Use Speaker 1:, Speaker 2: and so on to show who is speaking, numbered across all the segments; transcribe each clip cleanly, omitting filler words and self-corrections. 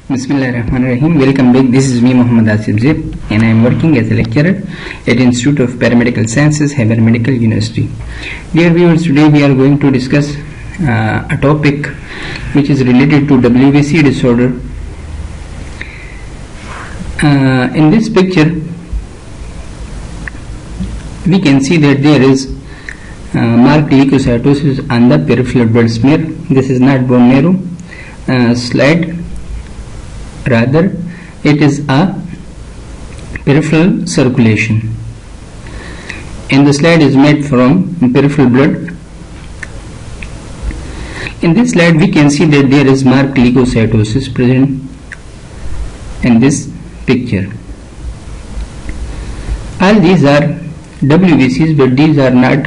Speaker 1: Bismillahirrahmanirrahim. Welcome back. This is me, Muhammad Asif Zeb, and I am working as a lecturer at Institute of Paramedical Sciences, Hyder Medical University. Dear viewers, today we are going to discuss a topic which is related to WBC disorder. In this picture, we can see that there is marked leukocytosis on the peripheral blood smear. This is not bone marrow slide. Rather, it is a peripheral circulation, and the slide is made from peripheral blood. In this slide, we can see that there is marked leukocytosis present in this picture. All these are WBCs, but these are not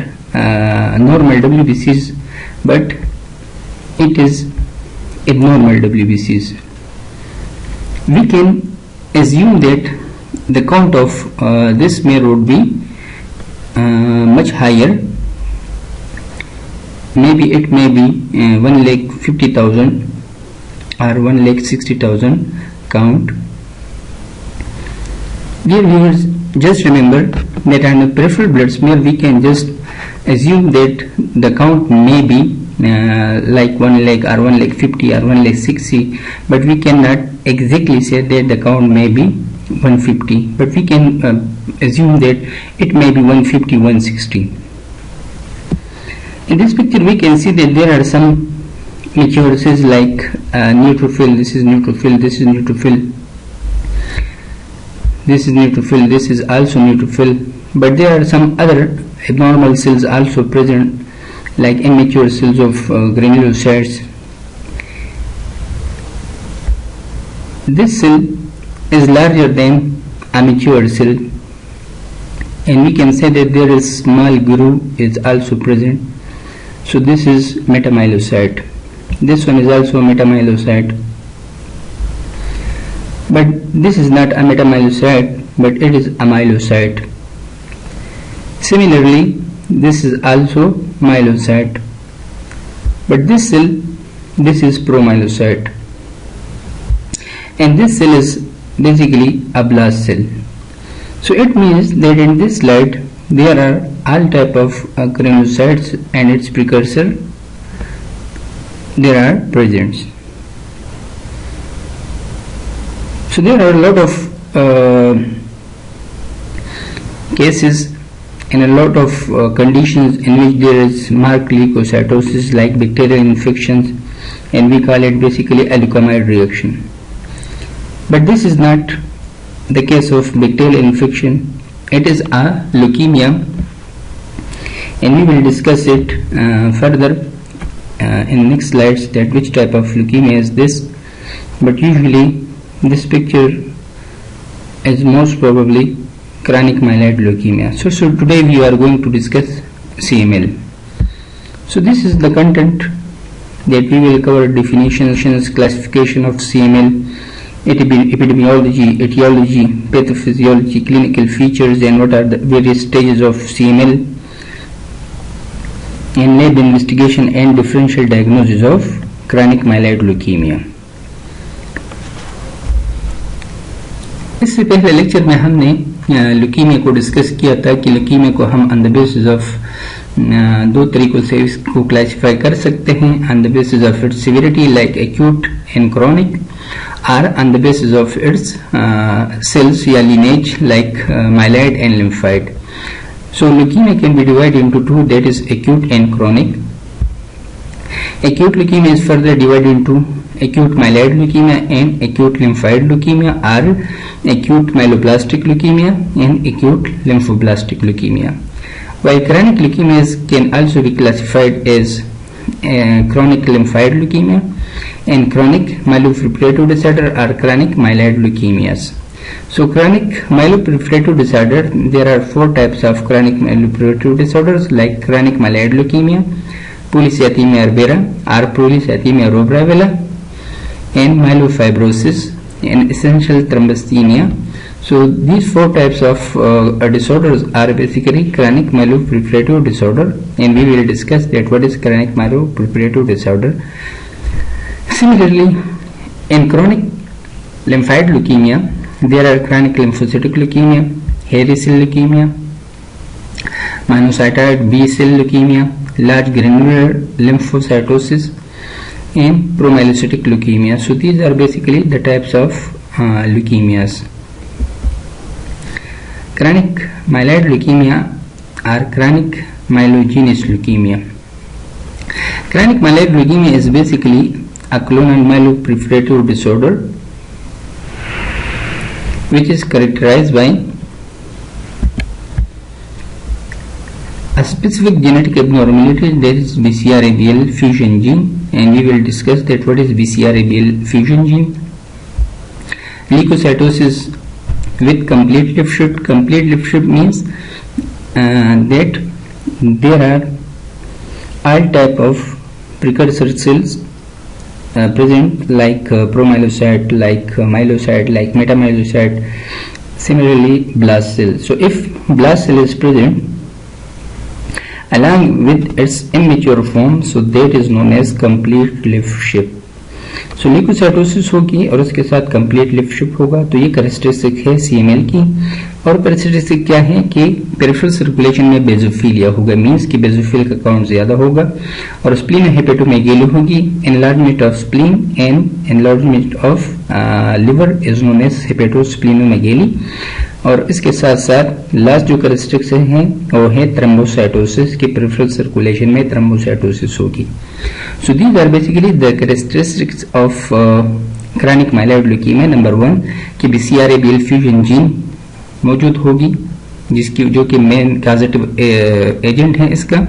Speaker 1: normal WBCs, but it is abnormal WBCs. We can assume that the count of this smear would be much higher. Maybe it may be 1,50,000 or 1,60,000 count. Dear viewers, just remember that on the peripheral blood smear we can just assume that the count may be like 1 lakh or 1,50,000 or 1,60,000, but we cannot exactly say that the count may be 150, but we can assume that it may be 150, 160. In this picture we can see that there are some mature cells like neutrophil. This is neutrophil, this is neutrophil, this is neutrophil, this is also neutrophil, but there are some other abnormal cells also present, like immature cells of granulocytes. This cell is larger than a mature cell, and we can say that there is small groove is also present. So this is metamyelocyte. This one is also metamyelocyte, but this is not a metamyelocyte, but it is a myelocyte. Similarly, this is also myelocyte, but this cell, this is promyelocyte, and this cell is basically a blast cell. So it means that in this slide there are all type of granulocytes and its precursor there are present. So there are a lot of cases and a lot of conditions in which there is marked leukocytosis, like bacterial infections, and we call it basically a leukemia reaction. But this is not the case of bacterial infection. It is a leukemia, and we will discuss it further in next slides, that which type of leukemia is this. But usually this picture is most probably chronic myeloid leukemia. So today we are going to discuss CML. So this is the content that we will cover: definitions, classification of CML, epidemiology, etiology, pathophysiology, clinical features, and what are the various stages of CML, and lab investigation and differential diagnosis of chronic myeloid leukemia. इससे पहले lecture में हमने leukaemia को discuss किया था कि leukaemia को हम ऑन द बेसिस ऑफ दो तरीकों से इसको क्लासिफाई कर सकते हैं: on the basis of its severity like acute and chronic, or on the basis of its cells या lineage like myeloid and lymphoid. So leukemia can be divided into two, that is acute and chronic. Acute leukemia is further divided into acute myeloid leukemia and acute lymphoid leukemia, or acute myeloblastic leukemia and acute lymphoblastic leukemia. While chronic leukemias can also be classified as chronic lymphoid leukemia and chronic myeloproliferative disorder or chronic myeloid leukemias. So chronic myeloproliferative disorder, there are four types of chronic myeloproliferative disorders, like chronic myeloid leukemia, polycythemia vera or polycythemia rubra vela, and myelofibrosis and essential thrombocythemia. So these four types of disorders are basically chronic myeloproliferative disorder, and we will discuss that what is chronic myeloproliferative disorder. Similarly, in chronic lymphoid leukemia, there are chronic lymphocytic leukemia, hairy cell leukemia, monocytoid B cell leukemia, large granular lymphocytosis, and promyelocytic leukemia. So these are basically the types of leukemias. Chronic myeloid leukemia or chronic myelogenous leukemia. Chronic myeloid leukemia is basically a clonal myeloproliferative disorder which is characterized by a specific genetic abnormality, that is BCR-ABL fusion gene, and we will discuss that what is BCR-ABL fusion gene. Leukocytosis with complete lift shift. Complete lift shift means that there are all type of precursor cells present, like promyelocyte, like myelocyte, like metamyelocyte, similarly blast cell. So if blast cell is present along with its immature form, so that is known as complete lift shift. So leukocytosis होगी और उसके साथ complete left shift होगा। तो ये characteristic है CML की। और कैरेक्टरिस्टिक क्या है कि पेरिफेरल सर्कुलेशन में बेजोफिलिया होगा, मींस कि बेजोफिल का काउंट ज्यादा होगा। और स्प्लीन हेपेटोमेगेली होगी, enlargement of spleen and enlargement of liver is known as hepatosplenomegaly. और इसके साथ साथ लास्ट जो कैरेक्टरिस्टिक्स हैं वो है थ्रोम्बोसाइटोसिस की, पेरिफेरल सर्कुलेशन में थ्रोम्बोसाइटोसिस होगी। So these are basically the characteristics of chronic myeloid leukaemia. Number 1 कि BCR-ABL फ्यूजन जीन मौजूद होगी, जिसकी जो कि मेन कॉजेटिव एजेंट है इसका।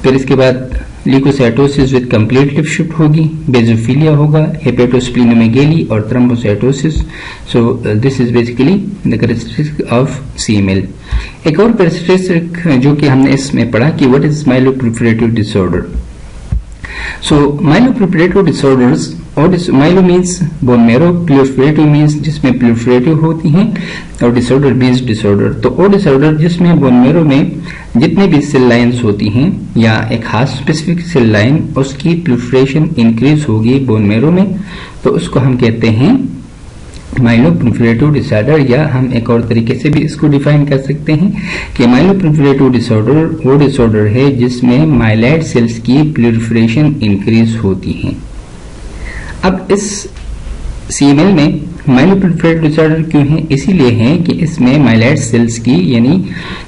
Speaker 1: फिर इसके बाद leukocytosis with complete left shift होगी, बेजोफिलिया होगा, हेपेटोस्प्लीनोमेगेली और thrombocytosis. So this is basically the characteristic of CML। एक और कैरेक्टरिस्टिक जो कि हमने इसमें पढ़ा कि what is myeloproliferative disorder. So myeloproliferative disorders, और myelo means bone marrow, proliferative means जिसमें प्रोलिफरेटिव होती हैं, और डिसऑर्डर मीन्स डिसऑर्डर। तो वो डिसऑर्डर जिसमें बोन मैरो में जितने भी सेल लाइन्स होती हैं या एक खास स्पेसिफिक सेल लाइन उसकी प्रोलिफरेशन इंक्रीज होगी बोन मैरो में, तो उसको हम कहते हैं माइलोप्रोलिफरेटिव डिसऑर्डर। या हम एक और तरीके से भी इसको डिफाइन कर सकते हैं कि माइलोप्रोलिफरेटिव डिसऑर्डर वो डिसऑर्डर है जिसमें माइलॉइड सेल्स की प्रोलिफरेशन इंक्रीज होती है। अब इस CML में माइलोप्रोलिफरेटिव डिसऑर्डर क्यों है? इसीलिए है कि इसमें माइलॉइड सेल्स की यानी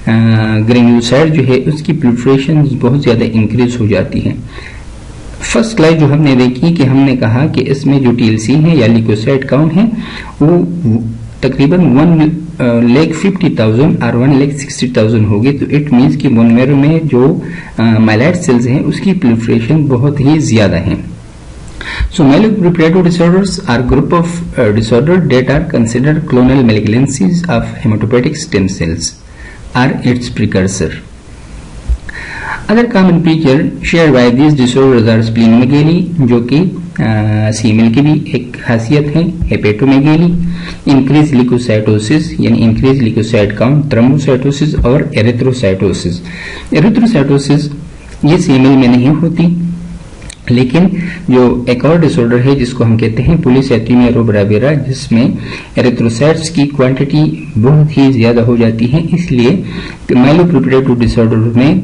Speaker 1: ग्रेन्युलोसाइट जो है उसकी प्रोलिफरेशन बहुत ज्यादा इंक्रीज हो जाती है। फर्स्ट स्लाइड जो हमने देखी कि हमने कहा कि इसमें जो TLC है या ल्यूकोसाइट काउंट है वो तकरीबन 1,50,000 और 1,60,000 होगी। तो इट मीन्स कि बोन मैरो में जो माइलॉइड सेल्स हैं उसकी प्रोलिफरेशन बहुत ही ज्यादा है। So myeloproliferative disorders are group of disorder that are considered clonal malignancies of hematopoietic stem cells are its precursor. Other common feature shared by these disorders are splenomegaly, जो कि CML की भी एक खासियत है, हेपेटोमेगेली, इंक्रीज ल्यूकोसाइटोसिस यानी increase leucocyte count, thrombocytosis और erythrocytosis. Erythrocytosis ये CML में नहीं होती, लेकिन जो एक और डिसऑर्डर है जिसको हम कहते हैं पॉलीसाइथेमिया रूब्रा वेरा, जिसमें एरिथ्रोसाइट्स की क्वांटिटी बहुत ही ज्यादा हो जाती है। इसलिए माइलोप्रोलिफरेटिव डिसऑर्डर में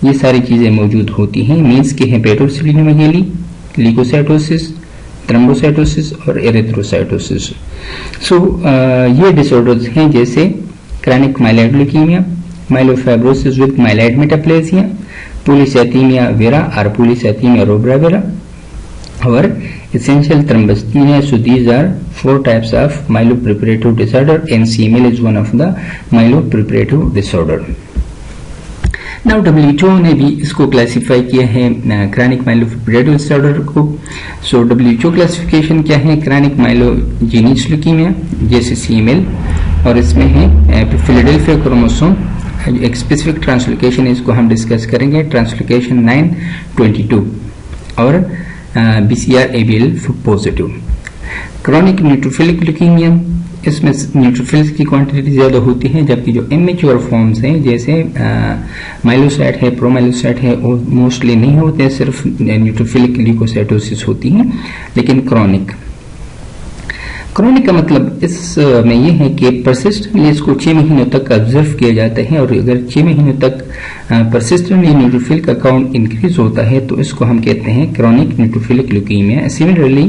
Speaker 1: ये सारी चीजें मौजूद होती हैं, मींस के हेपेटोस्प्लीनोमेगेली, ल्यूकोसाइटोसिस, थ्रोम्बोसाइटोसिस और एरिथ्रोसाइटोसिस। सो ये डिसऑर्डर्स हैं जैसे chronic myeloid leukaemia, myelofibrosis with myeloid metaplasia, polycythaemia vera और पॉलीसाइथेमिया रूब्रा वेरा और essential thrombocythemia. So these are 4 types of myeloproliferative disorder and CML is one of the myeloproliferative disorder. Now WHO ने भी इसको classify किया है chronic myeloproliferative disorder को। सो WHO classification क्या है? क्रॉनिक माइलोजेनियस ल्यूकेमिया जैसे CML, और इसमें है फिलाडेल्फिया क्रोमोसोम, एक स्पेसिफिक ट्रांसलोकेशन है, इसको हम डिस्कस करेंगे, ट्रांसलोकेशन 922 और BCR-ABL positive. Chronic neutrophilic leukaemia, इसमें न्यूट्रोफिल्स की क्वांटिटी ज्यादा होती है, जबकि जो इमेच्योर फॉर्म्स हैं जैसे माइलोसाइट है, प्रोमाइलोसाइट है, वो मोस्टली नहीं होते, सिर्फ न्यूट्रोफिलिक ल्यूकोसाइटोसिस होती है, लेकिन क्रॉनिक। क्रॉनिक का मतलब इसमें यह है कि परसिस्टेंटली इसको 6 महीनों तक ऑब्जर्व किया जाता है, और अगर 6 महीनों तक परसिस्टेंटली न्यूट्रोफिल का काउंट इंक्रीज होता है तो इसको हम कहते हैं chronic neutrophilic leukaemia. Similarly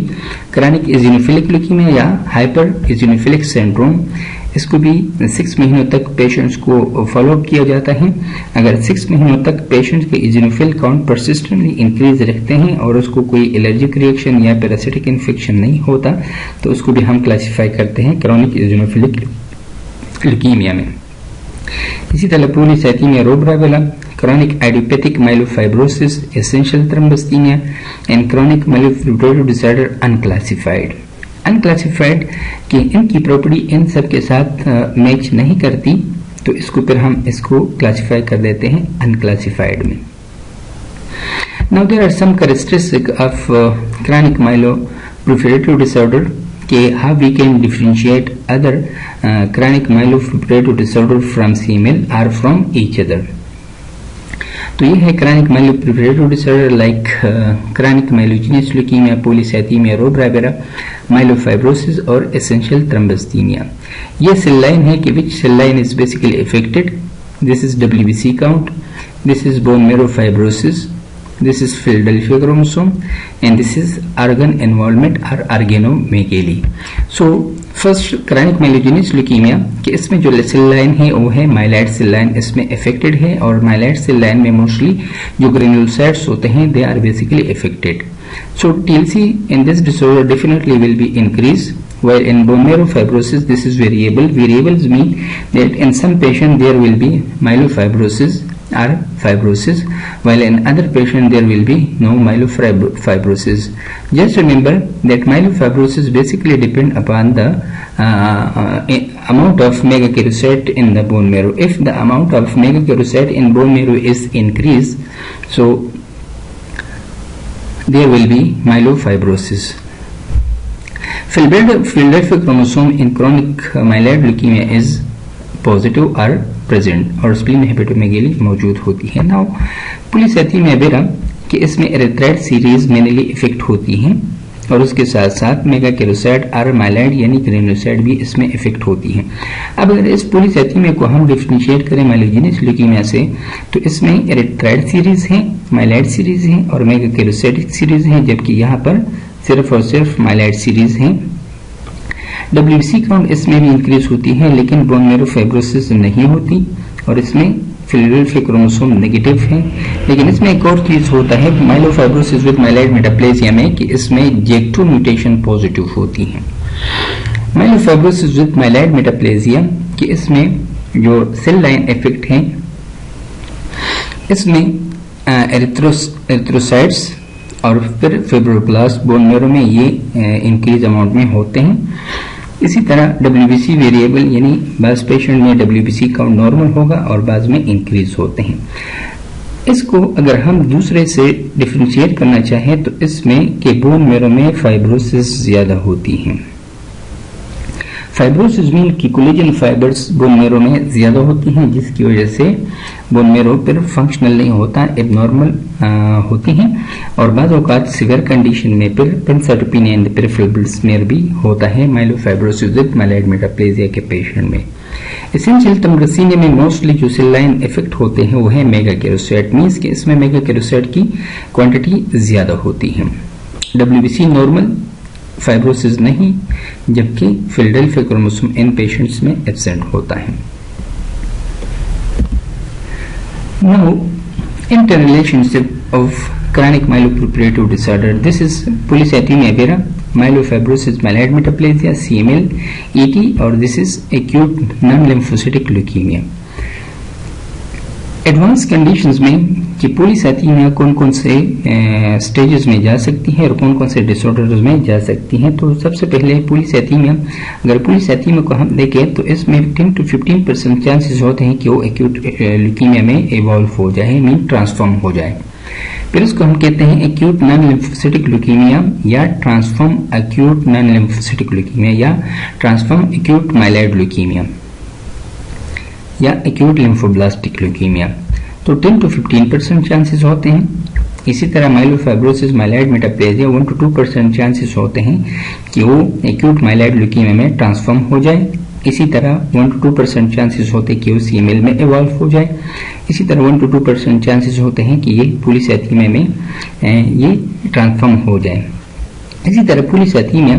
Speaker 1: chronic eosinophilic leukaemia या हाइपर इजिनोफिलिक सिंड्रोम, इसको भी 6 महीनों तक पेशेंट्स को फॉलो किया जाता है। अगर 6 महीनों तक पेशेंट्स के इजिनोफिल काउंट परसिस्टेंटली इंक्रीज रखते हैं और उसको कोई एलर्जिक रिएक्शन या पैरासिटिक इन्फेक्शन नहीं होता तो उसको भी हम क्लासिफाई करते हैं क्रॉनिक इजिनोफिलिक ल्यूकीमिया में। इसी तरह पॉलीसाइथेमिया रूब्रा वाला, chronic idiopathic myelofibrosis, essential thrombocythemia and chronic myeloproliferative disorder unclassified। Unclassified कि इनकी प्रॉपर्टी इन सब के साथ मैच नहीं करती तो इसको फिर हम इसको क्लासिफाई कर देते हैं अनक्लासिफाइड में। Now there are some characteristic of chronic myeloproliferative disorder के how we can differentiate other chronic myeloproliferative disorder from CML or from each other। तो ये है chronic myeloproliferative disorder like chronic myelogenous leukemia, polycythemia rubra वगैरह, myelofibrosis और essential thrombocythemia। ये cell line है कि which cell line is basically affected। This is WBC count, this is bone marrow fibrosis, this is Philadelphia chromosome and this is organ involvement or organomegaly। So first chronic myelogenous leukemia कि इसमें जो cell line है वो है myeloid cell line, इसमें affected है और myeloid cell line में मोस्टली जो ग्रेन्युलोसाइट्स होते हैं they are basically affected. So TLC in this disorder definitely will be increased, while in bone marrow fibrosis this is variable। Variables mean that in some patient there will be myelofibrosis or fibrosis, while in other patient there will be no myelofibrosis। Just remember that myelofibrosis basically depend upon the amount of megakaryocyte in the bone marrow। If the amount of megakaryocyte in bone marrow is increased, so there will be myelofibrosis। Philadelphia chromosome in chronic myeloid leukemia is positive और present और spleen हेपेटोमेगेली मौजूद होती है। Now polycythaemia vera कि इसमें एरिथ्राइड series mainly effect होती हैं और उसके साथ साथ मेगाकेरोसाइट और माइलाइड यानी ग्रेन्युलोसाइट भी इसमें इफेक्ट होती हैं। अब अगर इस पॉलीसाइथेमिया को हम डिफरेंशिएट करें माइलोजेनस ल्यूकीमिया से तो इसमें एरिथ्राइड सीरीज है, माइलाइड सीरीज है और मेगाकेरोसाइटिक सीरीज है, जबकि यहाँ पर सिर्फ और सिर्फ माइलाइड सीरीज है। WBC काउंट इसमें भी इंक्रीज होती है लेकिन बोन मैरो फाइब्रोसिस नहीं होती और इसमें फिलाडेल्फिया क्रोमोसोम नेगेटिव है। लेकिन इसमें एक और चीज होता है माइलोफाइब्रोसिस विद माइलाइड मेटाप्लेजिया में कि इसमें JAK2 म्यूटेशन पॉजिटिव होती है। माइलोफाइब्रोसिस विद माइलाइड मेटाप्लेजिया कि इसमें जो सेल लाइन इफेक्ट है इसमें एरिथ्रोसाइट्स और फिर फिब्रोब्लास्ट बोन मैरो में ये इंक्रीज अमाउंट में होते हैं। इसी तरह WBC वेरिएबल यानी बाज पेशेंट में WBC काउंट नॉर्मल होगा और बाद में इंक्रीज होते हैं। इसको अगर हम दूसरे से डिफरेंशिएट करना चाहें तो इसमें के बोन मैरो में फाइब्रोसिस ज्यादा होती है। फाइब्रोसिस मीन की कोलेजन फाइबर्स बोन मैरो में ज्यादा होती हैं जिसकी वजह से बोन मैरो फिर फंक्शनल नहीं होता, एबनॉर्मल होती हैं और बाज़ औक़ात सिवियर कंडीशन में फिर पेंसाइटोपेनिया एंड पेरिफेरल ब्लड स्मेयर भी होता है माइलोफाइब्रोसिस विद माइलाइड मेटाप्लेजिया के पेशेंट में। एसेंशियल थ्रोम्बोसिथेमिया में मोस्टली जो सेल लाइन इफेक्ट होते हैं वो है मेगाकेरोसाइट, मींस कि इसमें मेगाकेरोसाइट की क्वांटिटी ज्यादा होती है। WBC नॉर्मल, फाइब्रोसिस नहीं, जबकि फिलाडेल्फिया क्रोमोसोम इन पेशेंट्स में एब्सेंट होता है। Now, interrelationship of chronic myeloproliferative disorder. This is polycythemia vera, myelofibrosis, malign metaplasia, CML, ET, और this is acute non-lymphocytic leukemia. Advance conditions में कि पॉलीसाइथेमिया कौन कौन से स्टेजेस में जा सकती है और कौन कौन से डिसऑर्डर्स में जा सकती हैं। तो सबसे पहले पॉलीसाइथेमिया, अगर पॉलीसाइथेमिया को हम देखें तो इसमें 10 to 15% चांसेस होते हैं कि वो एक्यूट ल्यूकीमिया में इवॉल्व हो जाए, मीन ट्रांसफॉर्म हो जाए। फिर इसको हम कहते हैं एक्यूट नॉन लिम्फोसिटिक ल्यूकीमिया या transform acute non lymphocytic leukaemia या ट्रांसफॉर्म एक्यूट माइलाइड ल्यूकीमिया या एक्यूट लिम्फोब्लास्टिक ल्यूकीमिया। तो 10 to 15% चांसेस होते हैं। इसी तरह माइलोफाइब्रोसिस, माइलॉइड मेटाप्लेजिया 1 to 2% चांसेस होते हैं कि वो एक्यूट माइलॉइड ल्यूकीमिया में ट्रांसफॉर्म हो जाए। इसी तरह 1 to 2% चांसेस होते हैं कि वो सीएमएल में इवॉल्व हो जाए। इसी तरह 1 to 2% चांसेस होते हैं कि ये पॉलीसाइथेमिया में ये ट्रांसफॉर्म हो जाए। इसी तरह पॉलीसाइथेमिया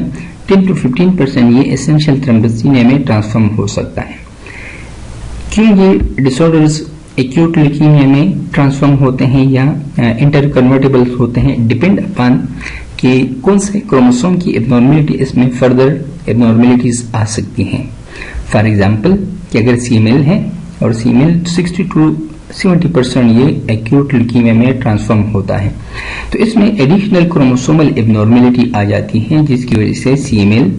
Speaker 1: 10 to 15% ये एसेंशियल थ्रोम्बोसिनिया में ट्रांसफॉर्म हो सकता है। क्यों ये डिसऑर्डर्स एक्यूट ल्यूकीमिया में ट्रांसफॉर्म होते हैं या इंटरकन्वर्टेबल होते हैं, डिपेंड अपॉन कि कौन से क्रोमोसोम की एबनॉर्मेलिटी इसमें फर्दर एबनॉर्मेलिटीज आ सकती हैं। फॉर एग्जांपल कि अगर सीमेल है और सीमेल 60 to 70% ये एक्यूट ल्यूकीमिया में ट्रांसफॉर्म होता है, तो इसमें एडिशनल क्रोमोसोमल एबनॉर्मेलिटी आ जाती है जिसकी वजह से सीमेल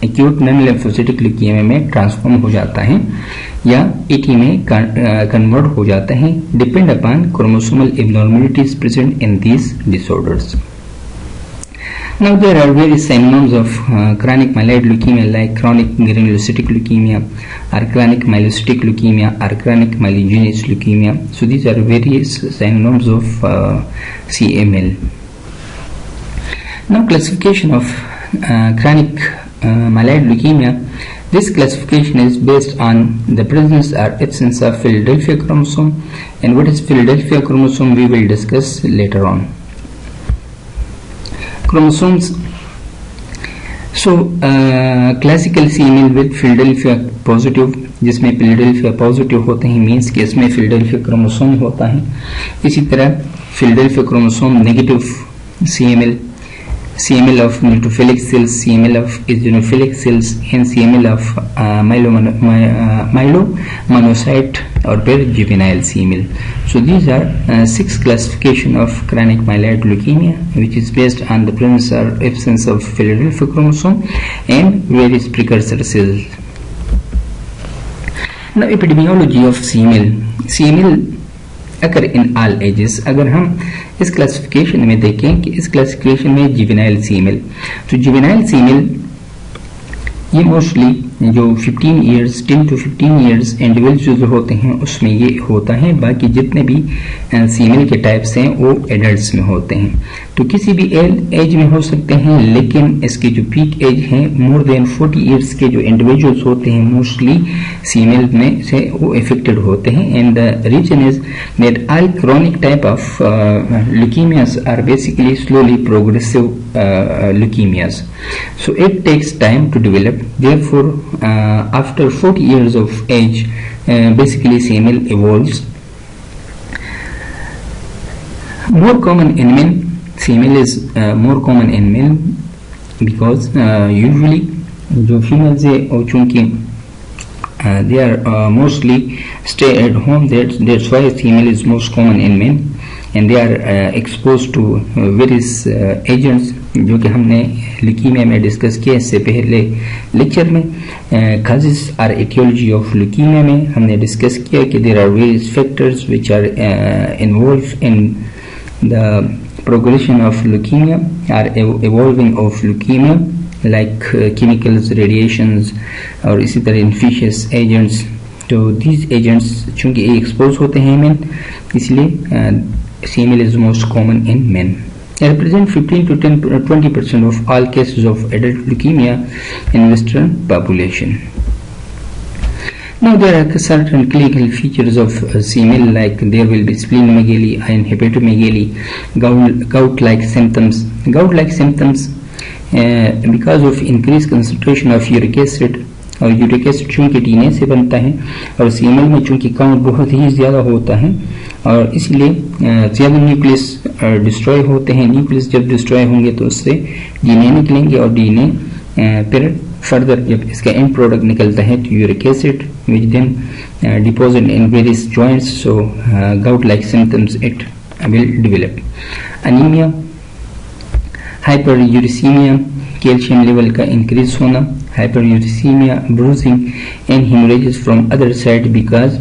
Speaker 1: एक्यूट नॉन लिम्फोसिटिक ल्यूकीमिया में ट्रांसफॉर्म हो जाता है या ET में कन्वर्ट हो जाता है, depend upon chromosomal abnormalities present in these disorders. Now there are various synonyms of chronic myeloid leukemia like chronic granulocytic leukemia or chronic myelocytic leukemia or chronic myelogenous leukemia. So these are various synonyms of CML. Now classification of chronic myeloid leukemia. This classification is based on the presence or absence of Philadelphia chromosome, and what is Philadelphia chromosome we will discuss later on. Chromosomes. So classical CML with Philadelphia positive, जिसमें Philadelphia positive होते हैं, means कि इसमें Philadelphia chromosome होता है। इसी तरह Philadelphia chromosome negative CML of neutrophilic cells, CML of eosinophilic cells, and CML of myelomonocyte or फिर juvenile CML. So these are 6 classification of chronic myeloid leukemia, which is based on the presence or absence of Philadelphia chromosome and various precursor cells. Now epidemiology of CML अगर in all ages, अगर हम इस classification में देखें कि इस classification में juvenile सीमेल, तो जुवेनाइल सीमेल ये मोस्टली जो 15 इयर्स 10 to 15 इयर्स इंडिविजुअल जो होते हैं उसमें ये होता है। बाकी जितने भी सीमेल के टाइप्स हैं वो एडल्ट्स में होते हैं, तो किसी भी एज में हो सकते हैं, लेकिन इसकी जो पीक एज है मोर देन 40 इयर्स के जो इंडिविजुअल्स होते हैं मोस्टली सीमेल में से वो इफेक्टेड होते हैं। And the reason is that all chronic type of leukaemias are basically slowly progressive leukemias, so it takes time to develop. Therefore after 40 years of age basically CML evolves. More common in men, CML is more common in men because usually जो females है और चूंकि they are mostly stay at home, that's why CML is most common in men, and they are exposed to various agents जो कि हमने leukaemia में discuss किया इससे पहले लेक्चर में। काजेस और एटियोलॉजी ऑफ ल्यूकीमिया में हमने डिस्कस किया कि there are various factors which are involve in the progression of leukaemia और evolving of leukaemia, like chemicals, radiations और इसी तरह इन्फेक्शियस एजेंट्स। तो दीज एजेंट्स चूंकि एक्सपोज होते हैं मेन, इसलिए CML is most common in men. They represent 15 to 20% of all cases of adult leukemia in Western population. Now there are certain clinical features of CML, like there will be splenomegaly and hepatomegaly, gout-like symptoms. Gout-like symptoms because of increased concentration of uric acid, और uric acid चूंकि DNA से बनता है और CML में चूंकि count बहुत ही ज़्यादा होता है और इसलिए ज़्यादा न्यूक्लियस डिस्ट्रॉय होते हैं। न्यूक्लियस जब डिस्ट्रॉय होंगे तो उससे DNA निकलेंगे और DNA फिर फर्दर जब इसका एंड प्रोडक्ट निकलता है तो uric acid which then deposit in various joints, so gout like symptoms it will develop. Anaemia, hyper uricaemia, calcium level का इंक्रीज होना, hyperuricemia, bruising and hemorrhages from other side because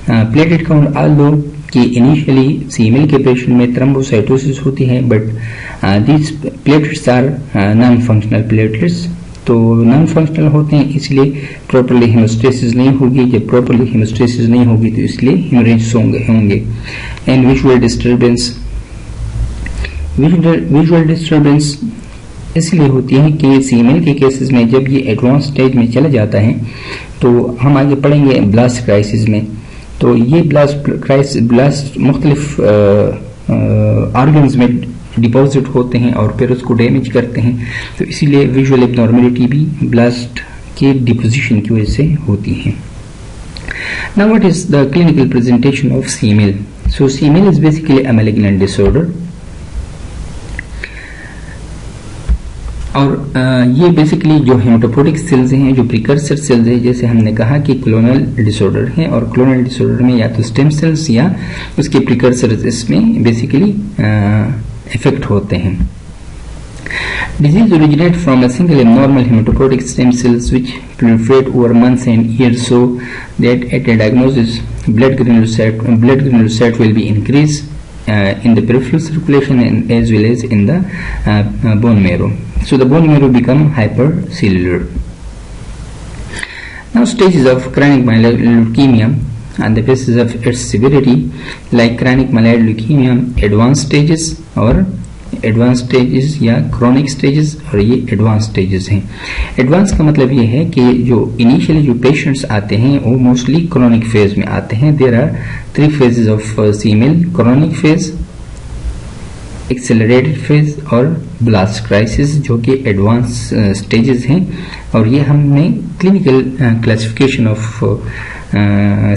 Speaker 1: platelet count, although कि initially CML के patient में thrombocytosis होती है, but these platelets are non-functional platelets, तो non-functional होते हैं इसलिए properly hemostasis नहीं होगी। जब properly hemostasis नहीं होगी तो इसलिए hemorrhages होंगे। and visual disturbance, visual disturbance इसलिए होती है कि फीमेल के केसेस में जब ये एडवांस स्टेज में चला जाता है तो हम आगे पढ़ेंगे ब्लास्ट क्राइसिस में। तो ये ब्लास्ट मुख्तलिफ ऑर्गन्स में डिपॉजिट होते हैं और फिर उसको डैमेज करते हैं, तो इसीलिए विजुअल एब्नॉर्मलिटी भी ब्लास्ट के डिपोजिशन की वजह से होती है। Now what is the clinical presentation of CML? So CML is basically a malignant disorder और ये बेसिकली जो हेमेटोपोटिक सेल्स हैं, जो प्रिकर्सर सेल्स हैं, जैसे हमने कहा कि क्लोनल डिसऑर्डर है और क्लोनल डिसऑर्डर में या तो स्टेम सेल्स या उसके प्रिकर्सर इसमें बेसिकली इफेक्ट होते हैं। Disease originates from a single abnormal hematopoietic stem cells which proliferate over months and years, so that at a diagnosis, blood granulocyte will be increased in the peripheral circulation and as well as in the bone marrow. So the bone marrow become hypercellular. Now stages of chronic myeloid leukemia and the basis of its severity, like chronic myeloid leukemia, advanced stages और advance stages या chronic stages, और ये advance stages हैं। Advance का मतलब ये है कि जो इनिशियली जो पेशेंट्स आते हैं वो मोस्टली क्रोनिक फेज में आते हैं। There are 3 phases of CML: chronic phase, accelerated phase और ब्लास्ट क्राइसिस, जो कि एडवांस स्टेजेस हैं। और ये हमने क्लिनिकल क्लासिफिकेशन ऑफ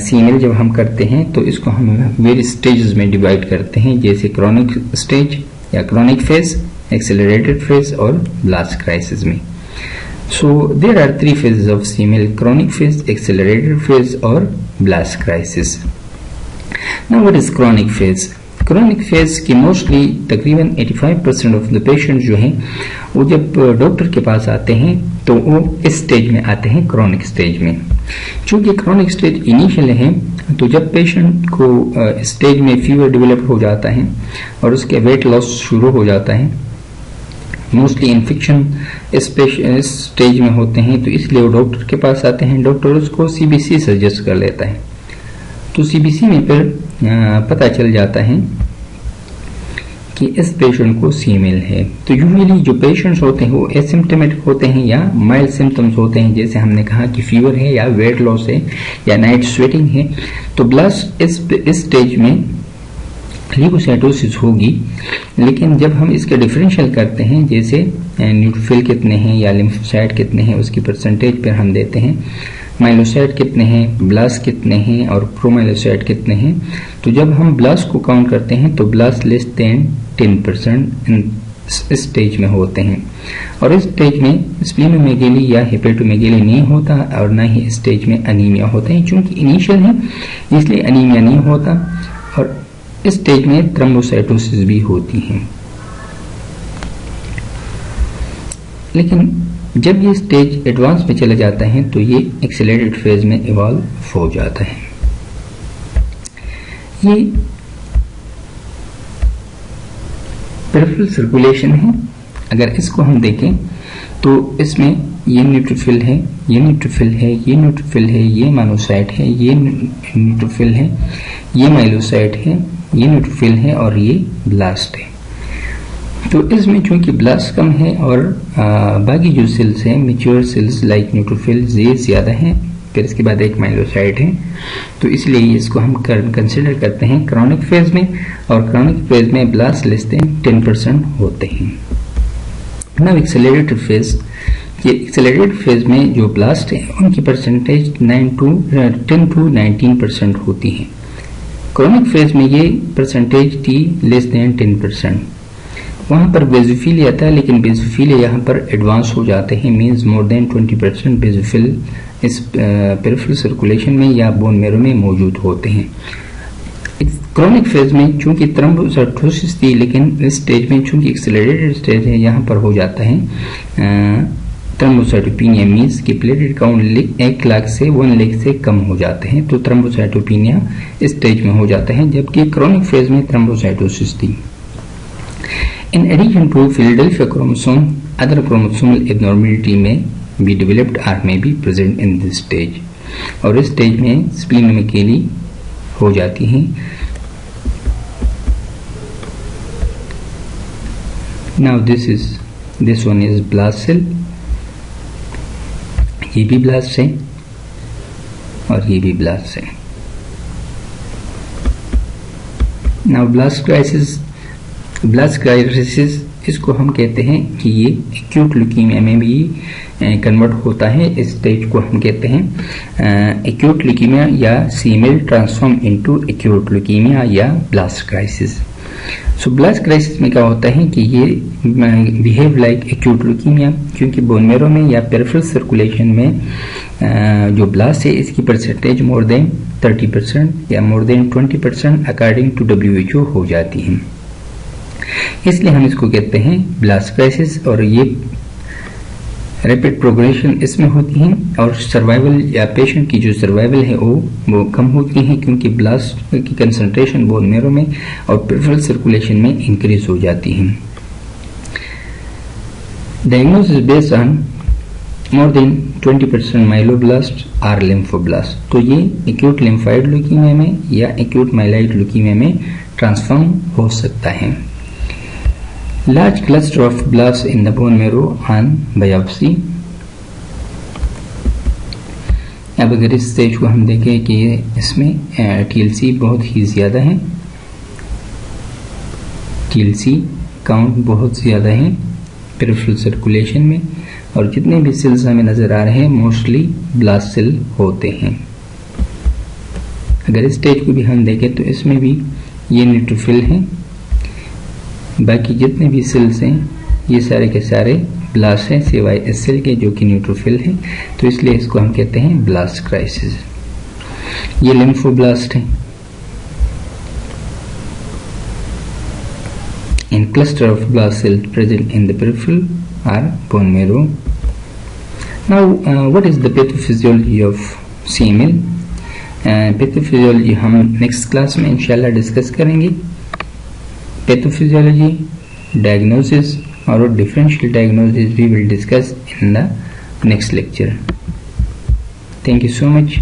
Speaker 1: सीमेल जब हम करते हैं तो इसको हम वेरियस स्टेजेस में डिवाइड करते हैं, जैसे क्रोनिक स्टेज या क्रोनिक फेज, एक्सेलरेटेड फेज और ब्लास्ट क्राइसिस में। So there are 3 phases of CML: chronic phase, accelerated phase और blast crisis. Now what is chronic phase? Chronic phase की मोस्टली तकरीबन 85% ऑफ द पेशेंट जो हैं वो जब डॉक्टर के पास आते हैं तो वो इस स्टेज में आते हैं, क्रोनिक स्टेज में। चूंकि क्रोनिक स्टेज इनिशियल है तो जब पेशेंट को स्टेज में फीवर डेवलप हो जाता है और उसके वेट लॉस शुरू हो जाता है, मोस्टली इन्फेक्शन इस स्टेज में होते हैं, तो इसलिए वो डॉक्टर के पास आते हैं। डॉक्टर उसको सीबीसी सजेस्ट कर लेता है, तो सीबीसी में फिर पता चल जाता है कि इस पेशेंट को सीमेल है। तो यूजुअली जो पेशेंट्स होते हैं वो एसिम्प्टोमेटिक होते हैं या माइल्ड सिम्टम्स होते हैं, जैसे हमने कहा कि फीवर है या वेट लॉस है या नाइट स्वेटिंग है। तो ब्लास्ट इस स्टेज में ल्यूकोसाइटोसिस होगी, लेकिन जब हम इसके डिफरेंशियल करते हैं, जैसे न्यूट्रोफिल कितने हैं या लिम्फोसाइट कितने हैं उसकी परसेंटेज पर हम देते हैं, माइलोसाइट कितने हैं, ब्लास्ट कितने हैं और प्रोमाइलोसाइट कितने हैं। तो जब हम ब्लास्ट को काउंट करते हैं तो ब्लास्ट लेस देन 10% इस स्टेज में होते हैं, और इस स्टेज में स्प्लीनोमेगेली या हेपेटोमेगेली नहीं होता और ना ही इस स्टेज में अनीमिया होता है। चूंकि इनिशियल है इसलिए अनीमिया नहीं होता, और इस स्टेज में थ्रोम्बोसाइटोसिस भी होती है। लेकिन जब ये स्टेज एडवांस में चला जाता है तो ये एक्सेलरेटेड फेज में इवॉल्व हो जाता है। ये पेरिफेरल सर्कुलेशन है। अगर इसको हम देखें तो इसमें ये न्यूट्रोफिल है, ये न्यूट्रोफिल है, ये न्यूट्रोफिल है, ये मोनोसाइट है, ये न्यूट्रोफिल है, ये माइलोसाइट है, ये न्यूट्रोफिल है और ये ब्लास्ट है। तो इसमें चूंकि ब्लास्ट कम है और बाकी जो सेल्स हैं मैच्योर सेल्स लाइक न्यूट्रोफिल ये ज्यादा हैं, फिर इसके बाद एक माइलोसाइट है, तो इसलिए इसको हम कंसिडर करते हैं क्रोनिक फेज में, और क्रोनिक फेज में ब्लास्ट लेस देन 10% होते हैं। नाउ एक्सेलरेटेड फेज, ये एक्सेलरेटेड फेज में जो ब्लास्ट है उनकी परसेंटेज 10 to 19% होती है। क्रोनिक फेज में ये परसेंटेज थी लेस देन 10%। वहां पर बेजोफिल आता है, लेकिन बेजोफिल यहाँ पर एडवांस हो जाते हैं, मींस मोर देन 20% बेजोफिल इस पेरिफेरल सर्कुलेशन में या बोन मैरो में मौजूद होते हैं। क्रोनिक फेज में चूंकि थ्रोम्बोसाइटोसिस थी, लेकिन इस स्टेज में चूंकि एक्सेलरेटेड स्टेज है यहाँ पर हो जाता है थ्रोम्बोसाइटोपेनिया, मींस कि प्लेटलेट काउंट 1 लाख से 1 लाख से कम हो जाते हैं, तो थ्रोम्बोसाइटोपेनिया इस स्टेज में हो जाता है, जबकि क्रोनिक फेज में थ्रोम्बोसाइटोसिस थी। In addition to Philadelphia chromosome, other chromosomal abnormality may be developed or may be present in this stage. और इस स्टेज में स्प्लीनोमेगेली हो जाती है। Now this one is blast cell, ये भी ब्लास्ट है और ये भी ब्लास्ट है। नाउ ब्लास्ट क्राइसिस इसको हम कहते हैं कि ये एक्यूट ल्यूकीमिया में भी कन्वर्ट होता है। इस स्टेज को हम कहते हैं एक्यूट ल्यूकीमिया या CML transform into acute leukaemia या ब्लास्ट क्राइसिस। सो ब्लास्ट क्राइसिस में क्या होता है कि ये बिहेव लाइक एक्यूट ल्यूकीमिया, क्योंकि बोन मैरो में या पेरिफेरल सर्कुलेशन में जो ब्लास्ट है इसकी परसेंटेज मोर देन 30% या more than 20% according to WHO हो जाती है, इसलिए हम इसको कहते हैं ब्लास्ट क्राइसिस। और ये रैपिड प्रोग्रेशन इसमें होती है और सर्वाइवल या पेशेंट की जो सर्वाइवल है वो कम होती है, क्योंकि ब्लास्ट की कंसंट्रेशन बोन मैरो में और पेरिफेरल सर्कुलेशन में इंक्रीज हो जाती है। Diagnosis based on more than 20% myeloblast और लिम्फोब्लास्ट। तो ये एक्यूट लिम्फाइड ल्यूकीमिया में या एक्यूट माइलाइड ल्यूकीमिया में ट्रांसफॉर्म हो सकता है। Large cluster of blasts in the bone marrow on biopsy। अब अगर इस स्टेज को हम देखें कि इसमें TLC बहुत ही ज़्यादा है, TLC काउंट बहुत ज़्यादा है पेरिफेरल सर्कुलेशन में, और जितने भी सेल्स हमें नज़र आ रहे हैं मोस्टली ब्लास्ट सेल होते हैं। अगर इस स्टेज को भी हम देखें तो इसमें भी ये न्यूट्रोफिल हैं, बाकी जितने भी सेल्स हैं ये सारे के सारे ब्लास्ट हैं सिवाय इस सेल के जो कि न्यूट्रोफिल है, तो इसलिए इसको हम कहते हैं ब्लास्ट क्राइसिस। ये लिम्फोब्लास्ट है। In cluster of blast cells present in the peripheral और bone marrow. Now what is the pathophysiology of CML? Pathophysiology हम नेक्स्ट क्लास में इंशाल्लाह डिस्कस करेंगे। Pathophysiology, diagnosis or differential diagnosis we will discuss in the next lecture. Thank you so much.